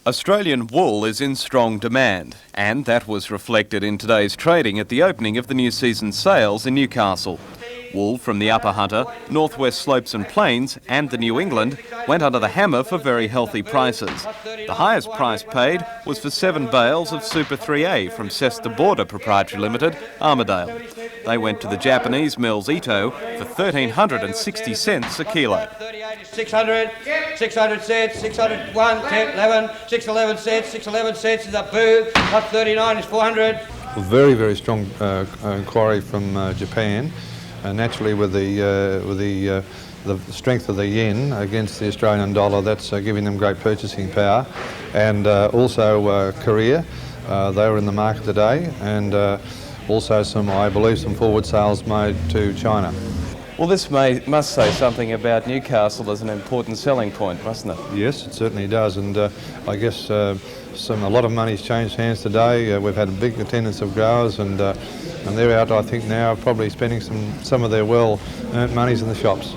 Australian wool is in strong demand, and that was reflected in today's trading at the opening of the new season sales in Newcastle. Wool from the Upper Hunter, Northwest Slopes and Plains and the New England went under the hammer for very healthy prices. The highest price paid was for 7 bales of Super 3A from Cessnock Border Proprietary Limited, Armidale. They went to the Japanese mills Ito for 1,360 cents a kilo. 600, 600 cents, 601, 10, 11, 611 cents, 611 cents is up booth, up 39 is 400. Very, very strong inquiry from Japan. Naturally, with the strength of the yen against the Australian dollar, that's giving them great purchasing power. And also Korea, they were in the market today, and also I believe some forward sales made to China. Well, this must say something about Newcastle as an important selling point, mustn't it? Yes, it certainly does, and I guess a lot of money's changed hands today. We've had a big attendance of growers, and they're out, I think, now probably spending some of their well-earned monies in the shops.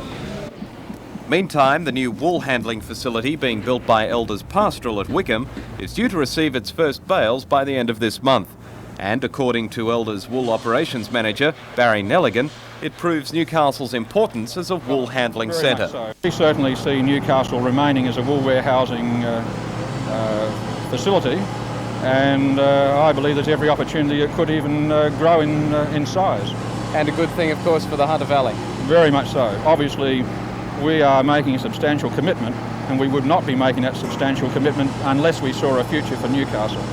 Meantime, the new wool handling facility being built by Elders Pastoral at Wickham is due to receive its first bales by the end of this month. And according to Elders Wool Operations Manager Barry Nelligan, it proves Newcastle's importance as a wool handling centre. So. We certainly see Newcastle remaining as a wool warehousing facility, and I believe there's every opportunity it could even grow in size. And a good thing, of course, for the Hunter Valley. Very much so. Obviously, we are making a substantial commitment, and we would not be making that substantial commitment unless we saw a future for Newcastle.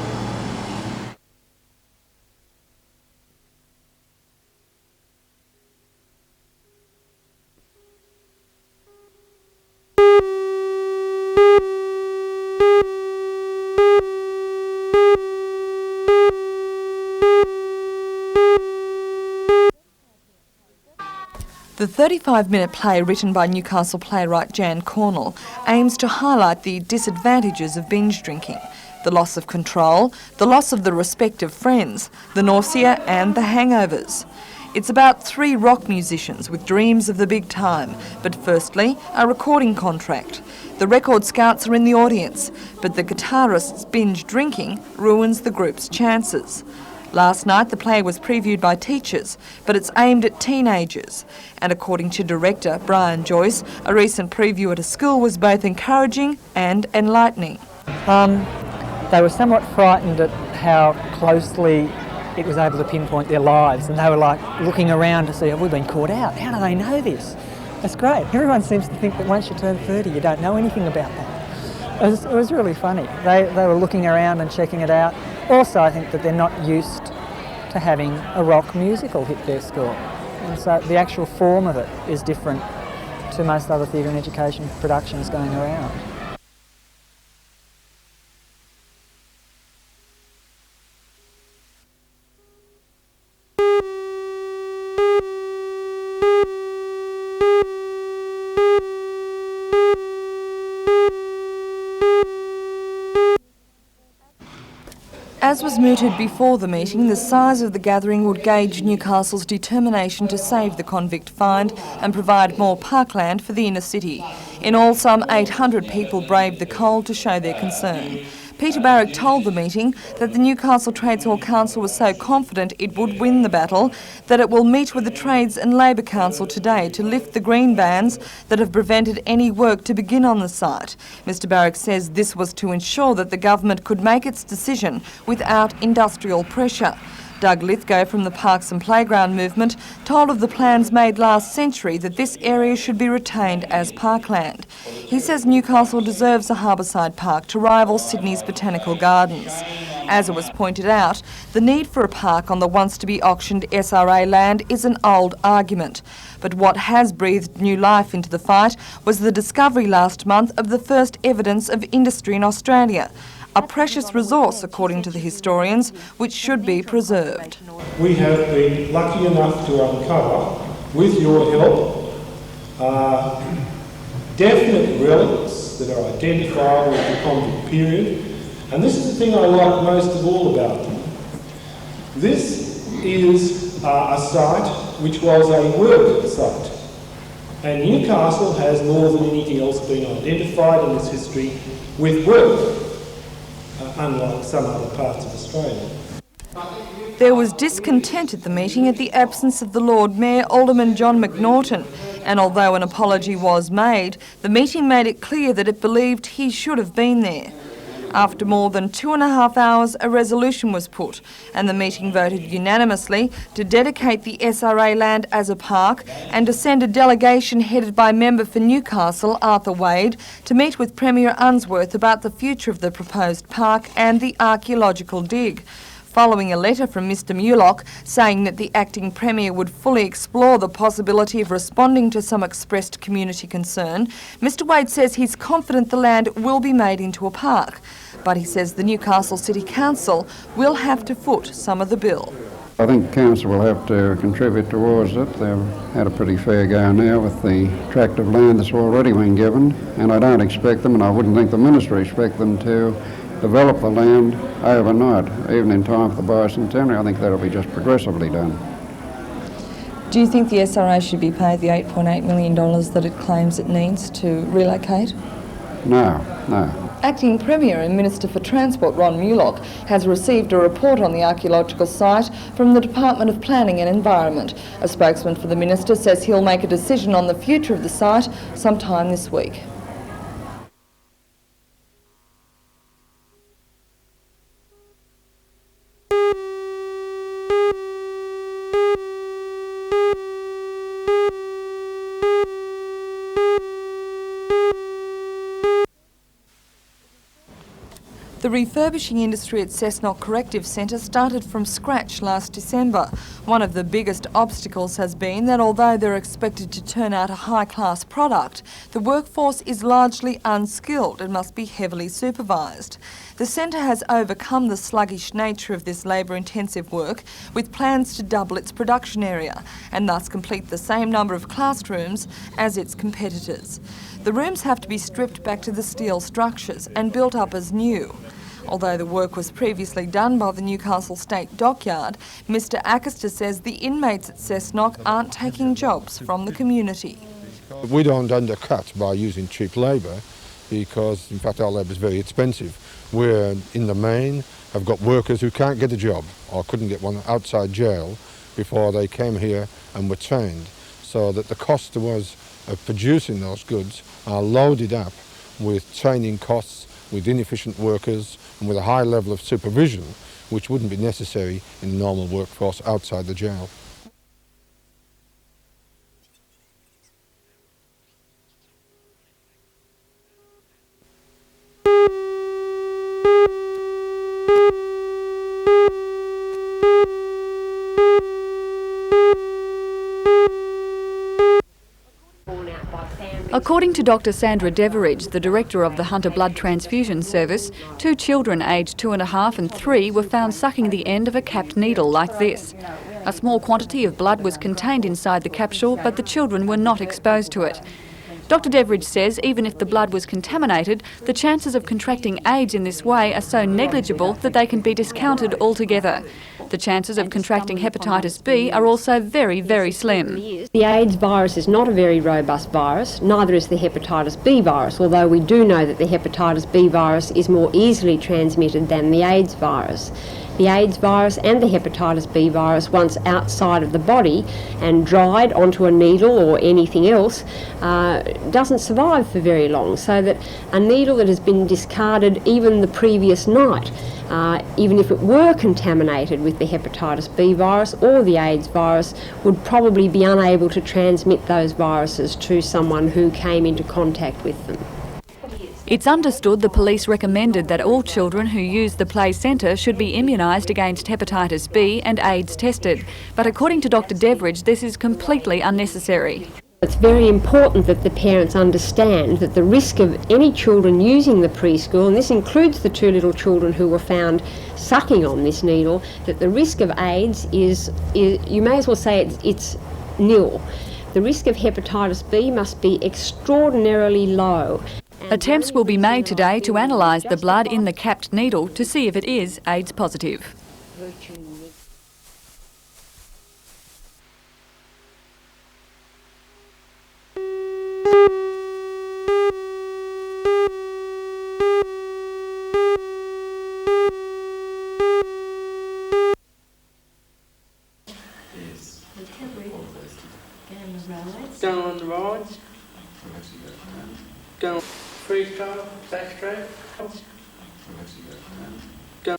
The 35-minute play written by Newcastle playwright Jan Cornell aims to highlight the disadvantages of binge drinking, the loss of control, the loss of the respect of friends, the nausea and the hangovers. It's about 3 rock musicians with dreams of the big time, but firstly, a recording contract. The record scouts are in the audience, but the guitarist's binge drinking ruins the group's chances. Last night the play was previewed by teachers, but it's aimed at teenagers. And according to director Brian Joyce, a recent preview at a school was both encouraging and enlightening. They were somewhat frightened at how closely it was able to pinpoint their lives, and they were like looking around to see, have we been caught out? How do they know this? That's great. Everyone seems to think that once you turn 30 you don't know anything about that. It was really funny. They were looking around and checking it out. Also, I think that they're not used to having a rock musical hit their school. And so the actual form of it is different to most other theatre and education productions going around. As was mooted before the meeting, the size of the gathering would gauge Newcastle's determination to save the convict find and provide more parkland for the inner city. In all, some 800 people braved the cold to show their concern. Peter Barrick told the meeting that the Newcastle Trades Hall Council was so confident it would win the battle that it will meet with the Trades and Labour Council today to lift the green bans that have prevented any work to begin on the site. Mr Barrick says this was to ensure that the government could make its decision without industrial pressure. Doug Lithgow from the Parks and Playground movement told of the plans made last century that this area should be retained as parkland. He says Newcastle deserves a harbourside park to rival Sydney's Botanical Gardens. As it was pointed out, the need for a park on the once-to-be auctioned SRA land is an old argument. But what has breathed new life into the fight was the discovery last month of the first evidence of industry in Australia. A precious resource, according to the historians, which should be preserved. We have been lucky enough to uncover, with your help, definite relics that are identifiable with the convict period. And this is the thing I like most of all about them. This is a site which was a work site. And Newcastle has more than anything else been identified in its history with work. unlike some other parts of Australia. There was discontent at the meeting at the absence of the Lord Mayor, Alderman John McNaughton, and although an apology was made, the meeting made it clear that it believed he should have been there. After more than 2.5 hours, a resolution was put, and the meeting voted unanimously to dedicate the SRA land as a park and to send a delegation headed by member for Newcastle, Arthur Wade, to meet with Premier Unsworth about the future of the proposed park and the archaeological dig. Following a letter from Mr Mulock saying that the acting Premier would fully explore the possibility of responding to some expressed community concern, Mr Wade says he's confident the land will be made into a park, but he says the Newcastle City Council will have to foot some of the bill. I think Council will have to contribute towards it. They've had a pretty fair go now with the tract of land that's already been given, and I don't expect them, and I wouldn't think the Ministry expect them to develop the land overnight, even in time for the bicentenary. I think that'll be just progressively done. Do you think the SRA should be paid the $8.8 million that it claims it needs to relocate? No. Acting Premier and Minister for Transport Ron Mulock has received a report on the archaeological site from the Department of Planning and Environment. A spokesman for the Minister says he'll make a decision on the future of the site sometime this week. The refurbishing industry at Cessnock Corrective Centre started from scratch last December. One of the biggest obstacles has been that although they're expected to turn out a high-class product, the workforce is largely unskilled and must be heavily supervised. The centre has overcome the sluggish nature of this labour-intensive work with plans to double its production area and thus complete the same number of classrooms as its competitors. The rooms have to be stripped back to the steel structures and built up as new. Although the work was previously done by the Newcastle State Dockyard, Mr Ackerster says the inmates at Cessnock aren't taking jobs from the community. We don't undercut by using cheap labour because, in fact, our labour is very expensive. We're, in the main, have got workers who can't get a job or couldn't get one outside jail before they came here and were trained, so that the cost to us of producing those goods are loaded up with training costs, with inefficient workers and with a high level of supervision which wouldn't be necessary in the normal workforce outside the jail. According to Dr Sandra Deveridge, the director of the Hunter Blood Transfusion Service, 2 children aged 2.5 and 3 were found sucking the end of a capped needle like this. A small quantity of blood was contained inside the capsule, but the children were not exposed to it. Dr Deveridge says even if the blood was contaminated, the chances of contracting AIDS in this way are so negligible that they can be discounted altogether. The chances of contracting hepatitis B are also very, very slim. The AIDS virus is not a very robust virus, neither is the hepatitis B virus, although we do know that the hepatitis B virus is more easily transmitted than the AIDS virus. The AIDS virus and the hepatitis B virus, once outside of the body and dried onto a needle or anything else, doesn't survive for very long, so that a needle that has been discarded even the previous night, even if it were contaminated with the hepatitis B virus or the AIDS virus, would probably be unable to transmit those viruses to someone who came into contact with them. It's understood the police recommended that all children who use the play centre should be immunised against hepatitis B and AIDS tested. But according to Dr Deveridge, this is completely unnecessary. It's very important that the parents understand that the risk of any children using the preschool, and this includes the 2 little children who were found sucking on this needle, that the risk of AIDS is you may as well say it's nil. The risk of hepatitis B must be extraordinarily low. Attempts will be made today to analyse the blood in the capped needle to see if it is AIDS positive. Go freestyle, backstraight. Go.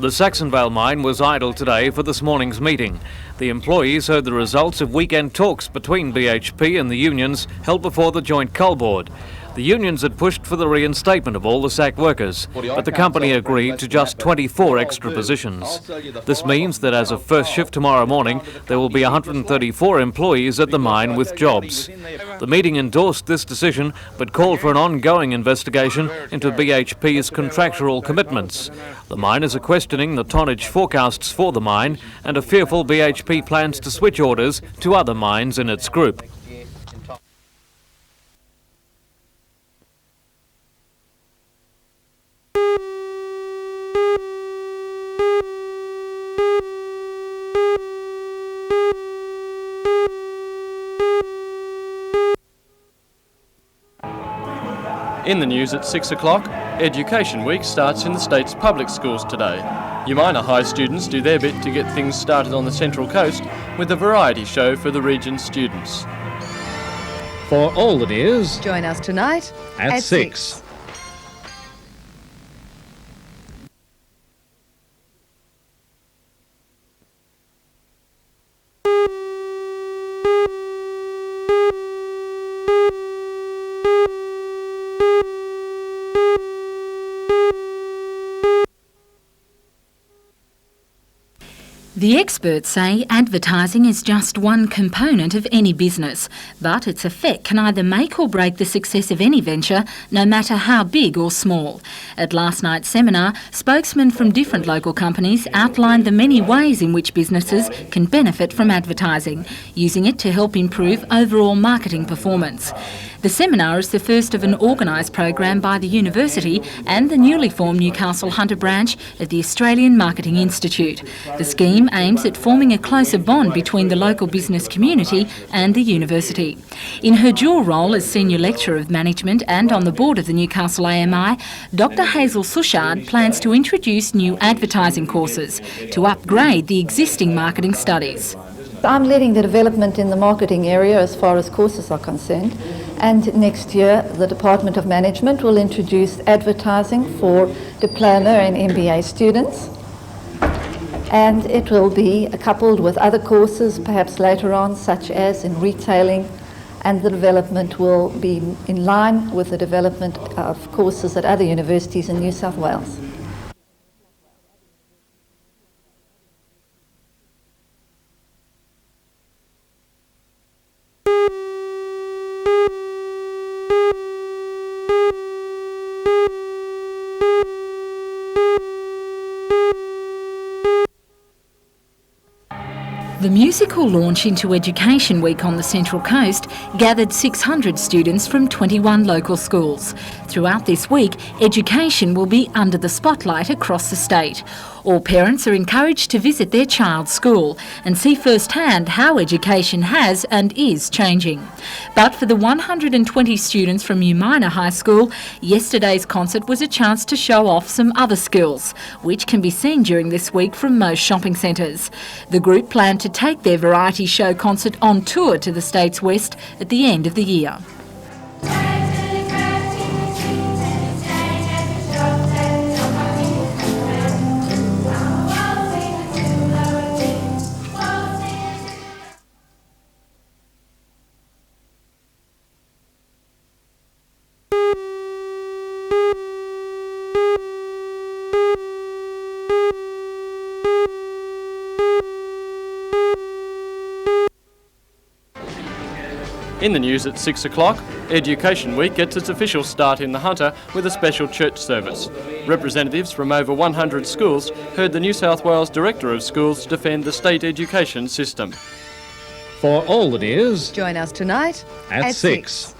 The Saxon Vale mine was idle today for this morning's meeting. The employees heard the results of weekend talks between BHP and the unions held before the Joint Coal Board. The unions had pushed for the reinstatement of all the sacked workers, but the company agreed to just 24 extra positions. This means that as of first shift tomorrow morning, there will be 134 employees at the mine with jobs. The meeting endorsed this decision, but called for an ongoing investigation into BHP's contractual commitments. The miners are questioning the tonnage forecasts for the mine and are fearful BHP plans to switch orders to other mines in its group. In the news at 6 o'clock, Education Week starts in the state's public schools today. Umina High students do their bit to get things started on the Central Coast with a variety show for the region's students. For all the news, join us tonight at 6. The experts say advertising is just one component of any business, but its effect can either make or break the success of any venture, no matter how big or small. At last night's seminar, spokesmen from different local companies outlined the many ways in which businesses can benefit from advertising, using it to help improve overall marketing performance. The seminar is the first of an organised program by the university and the newly formed Newcastle Hunter branch of the Australian Marketing Institute. The scheme aims at forming a closer bond between the local business community and the university. In her dual role as Senior Lecturer of Management and on the board of the Newcastle AMI, Dr Hazel Sushard plans to introduce new advertising courses to upgrade the existing marketing studies. I'm leading the development in the marketing area as far as courses are concerned, and next year the Department of Management will introduce advertising for diploma and MBA students, and it will be coupled with other courses perhaps later on, such as in retailing, and the development will be in line with the development of courses at other universities in New South Wales. The musical launch into Education Week on the Central Coast gathered 600 students from 21 local schools. Throughout this week, education will be under the spotlight across the state. All parents are encouraged to visit their child's school and see firsthand how education has and is changing. But for the 120 students from Umina High School, yesterday's concert was a chance to show off some other skills, which can be seen during this week from most shopping centres. The group plan to take their variety show concert on tour to the state's west at the end of the year. In the news at 6 o'clock, Education Week gets its official start in the Hunter with a special church service. Representatives from over 100 schools heard the New South Wales Director of Schools defend the state education system. For all the news, join us tonight at 6.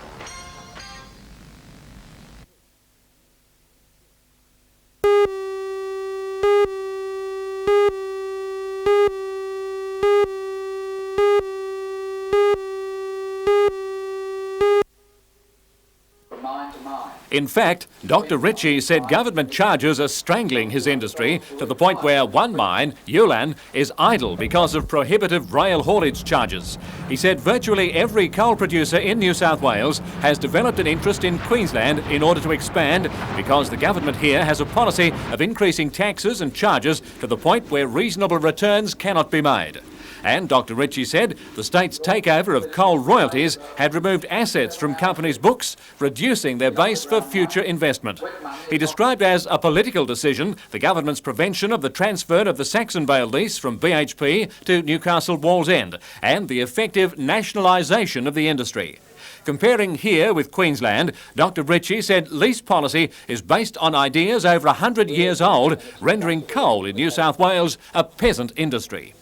In fact, Dr Ritchie said government charges are strangling his industry to the point where one mine, Ulan, is idle because of prohibitive rail haulage charges. He said virtually every coal producer in New South Wales has developed an interest in Queensland in order to expand because the government here has a policy of increasing taxes and charges to the point where reasonable returns cannot be made. And Dr Ritchie said the state's takeover of coal royalties had removed assets from companies' books, reducing their base for future investment. He described as a political decision the government's prevention of the transfer of the Saxon Vale lease from BHP to Newcastle Wallsend and the effective nationalisation of the industry. Comparing here with Queensland, Dr Ritchie said lease policy is based on ideas over 100 years old, rendering coal in New South Wales a peasant industry.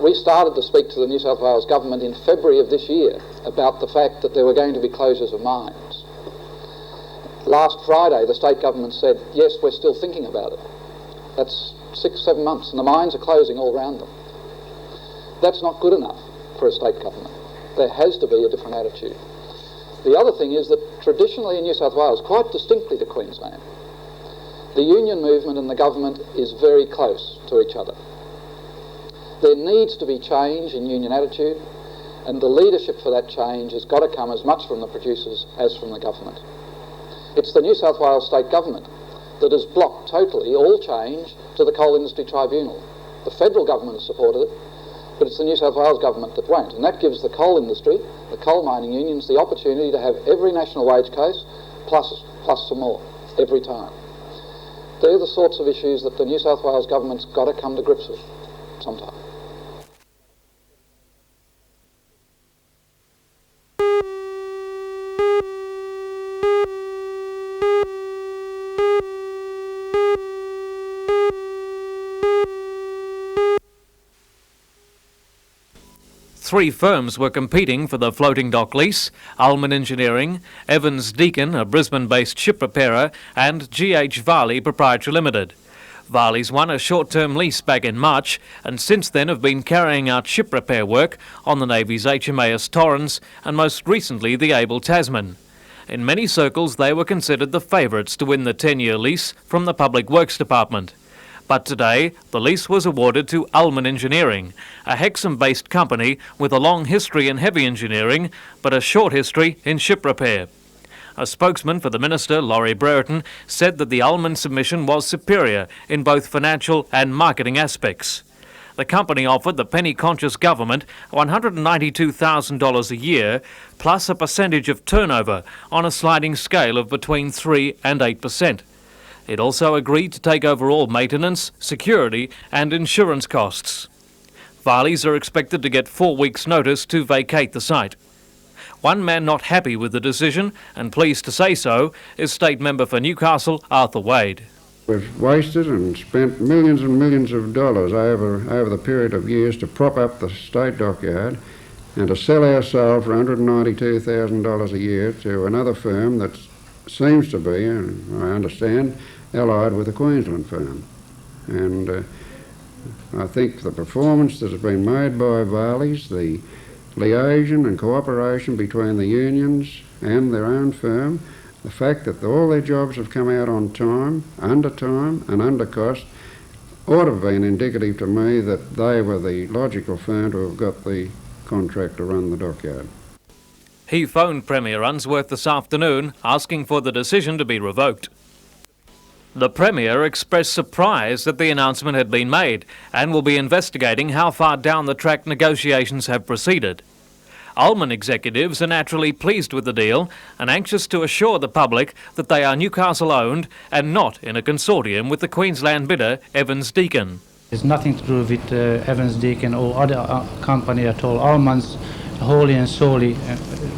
We started to speak to the New South Wales government in February of this year about the fact that there were going to be closures of mines. Last Friday, the state government said, yes, we're still thinking about it. That's 6-7 months, and the mines are closing all around them. That's not good enough for a state government. There has to be a different attitude. The other thing is that traditionally in New South Wales, quite distinctly to Queensland, the union movement and the government is very close to each other. There needs to be change in union attitude, and the leadership for that change has got to come as much from the producers as from the government. It's the New South Wales state government that has blocked totally all change to the Coal Industry Tribunal. The federal government has supported it, but it's the New South Wales government that won't, and that gives the coal industry, the coal mining unions, the opportunity to have every national wage case plus some more every time. They're the sorts of issues that the New South Wales government's got to come to grips with sometime. Three firms were competing for the floating dock lease: Ullman Engineering, Evans Deacon, a Brisbane-based ship repairer, and GH Vale Proprietary Limited. Vale's won a short-term lease back in March and since then have been carrying out ship repair work on the Navy's HMAS Torres and most recently the Able Tasman. In many circles they were considered the favourites to win the 10-year lease from the Public Works Department. But today, the lease was awarded to Ullman Engineering, a Hexham-based company with a long history in heavy engineering, but a short history in ship repair. A spokesman for the Minister, Laurie Brereton, said that the Ullman submission was superior in both financial and marketing aspects. The company offered the penny-conscious government $192,000 a year, plus a percentage of turnover on a sliding scale of between 3 and 8%. It also agreed to take over all maintenance, security and insurance costs. Vale's are expected to get 4 weeks' notice to vacate the site. One man not happy with the decision, and pleased to say so, is State Member for Newcastle, Arthur Wade. We've wasted and spent millions and millions of dollars over the period of years to prop up the state dockyard and to sell ourselves for $192,000 a year to another firm that seems to be, I understand, allied with a Queensland firm. And I think the performance that has been made by Vale's, the liaison and cooperation between the unions and their own firm, the fact that all their jobs have come out on time and under cost, ought to have been indicative to me that they were the logical firm to have got the contract to run the dockyard. He phoned Premier Unsworth this afternoon asking for the decision to be revoked. The Premier expressed surprise that the announcement had been made and will be investigating how far down the track negotiations have proceeded. Ullman executives are naturally pleased with the deal and anxious to assure the public that they are Newcastle-owned and not in a consortium with the Queensland bidder Evans Deacon. There's nothing to do with Evans Deacon or other company at all. Ullman's wholly and solely,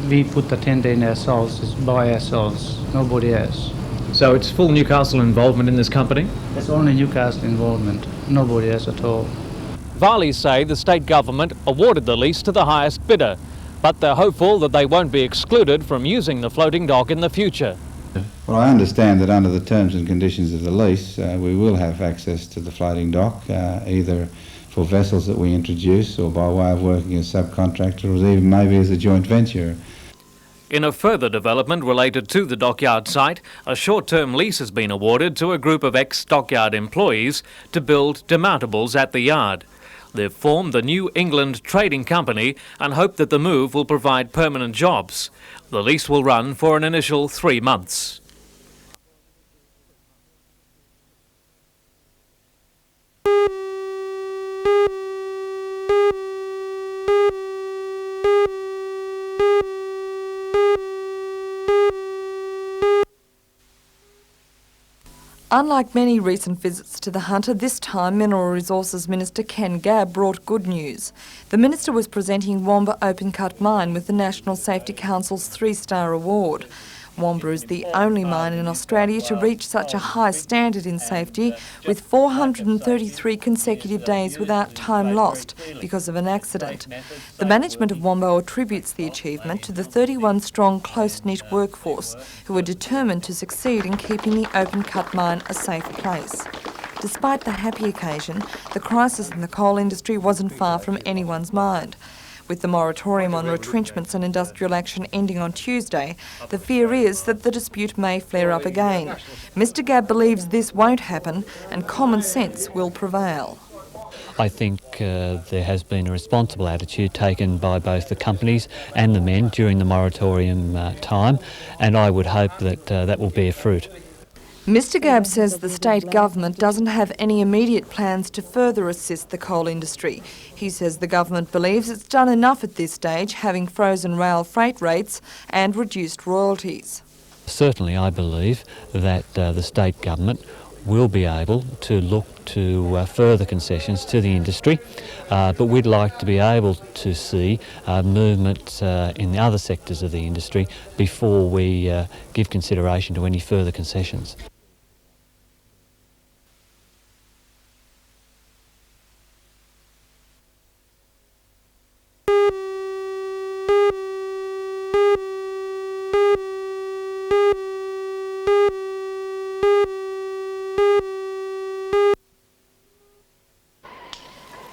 we put the tender in ourselves, it's by ourselves, nobody else. So it's full Newcastle involvement in this company? It's only Newcastle involvement, nobody else at all. Vale's say the state government awarded the lease to the highest bidder, but they're hopeful that they won't be excluded from using the floating dock in the future. Well, I understand that under the terms and conditions of the lease, we will have access to the floating dock, either for vessels that we introduce or by way of working as subcontractor or even maybe as a joint venture. In a further development related to the dockyard site, a short-term lease has been awarded to a group of ex-dockyard employees to build demountables at the yard. They've formed the New England Trading Company and hope that the move will provide permanent jobs. The lease will run for an initial 3 months. Unlike many recent visits to the Hunter, this time Mineral Resources Minister Ken Gabb brought good news. The Minister was presenting Wambo Open Cut Mine with the National Safety Council's 3-star award. Wambo is the only mine in Australia to reach such a high standard in safety, with 433 consecutive days without time lost because of an accident. The management of Wambo attributes the achievement to the 31-strong close-knit workforce who are determined to succeed in keeping the open cut mine a safe place. Despite the happy occasion, the crisis in the coal industry wasn't far from anyone's mind. With the moratorium on retrenchments and industrial action ending on Tuesday, the fear is that the dispute may flare up again. Mr Gabb believes this won't happen and common sense will prevail. I think there has been a responsible attitude taken by both the companies and the men during the moratorium time, and I would hope that that will bear fruit. Mr Gabb says the state government doesn't have any immediate plans to further assist the coal industry. He says the government believes it's done enough at this stage, having frozen rail freight rates and reduced royalties. Certainly I believe that the state government will be able to look to further concessions to the industry, but we'd like to be able to see movement in the other sectors of the industry before we give consideration to any further concessions.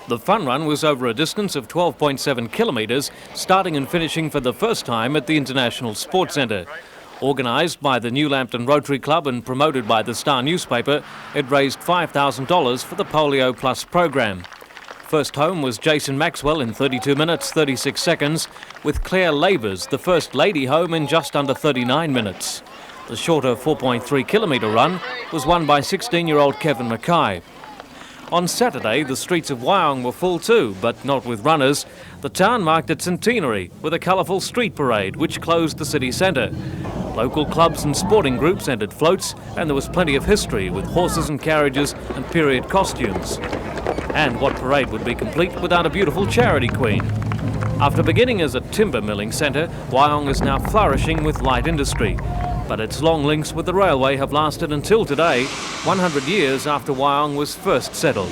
The fun run was over a distance of 12.7 kilometres, starting and finishing for the first time at the International Sports Centre. Organised by the New Lambton Rotary Club and promoted by the Star newspaper, it raised $5,000 for the Polio Plus program. First home was Jason Maxwell in 32 minutes 36 seconds, with Claire Labors, the first lady home, in just under 39 minutes. The shorter 4.3 kilometre run was won by 16-year-old Kevin Mackay. On Saturday, the streets of Wyong were full too, but not with runners. The town marked its centenary with a colourful street parade which closed the city centre. Local clubs and sporting groups entered floats, and there was plenty of history with horses and carriages and period costumes. And what parade would be complete without a beautiful charity queen? After beginning as a timber milling centre, Wyong is now flourishing with light industry. But its long links with the railway have lasted until today, 100 years after Wyong was first settled.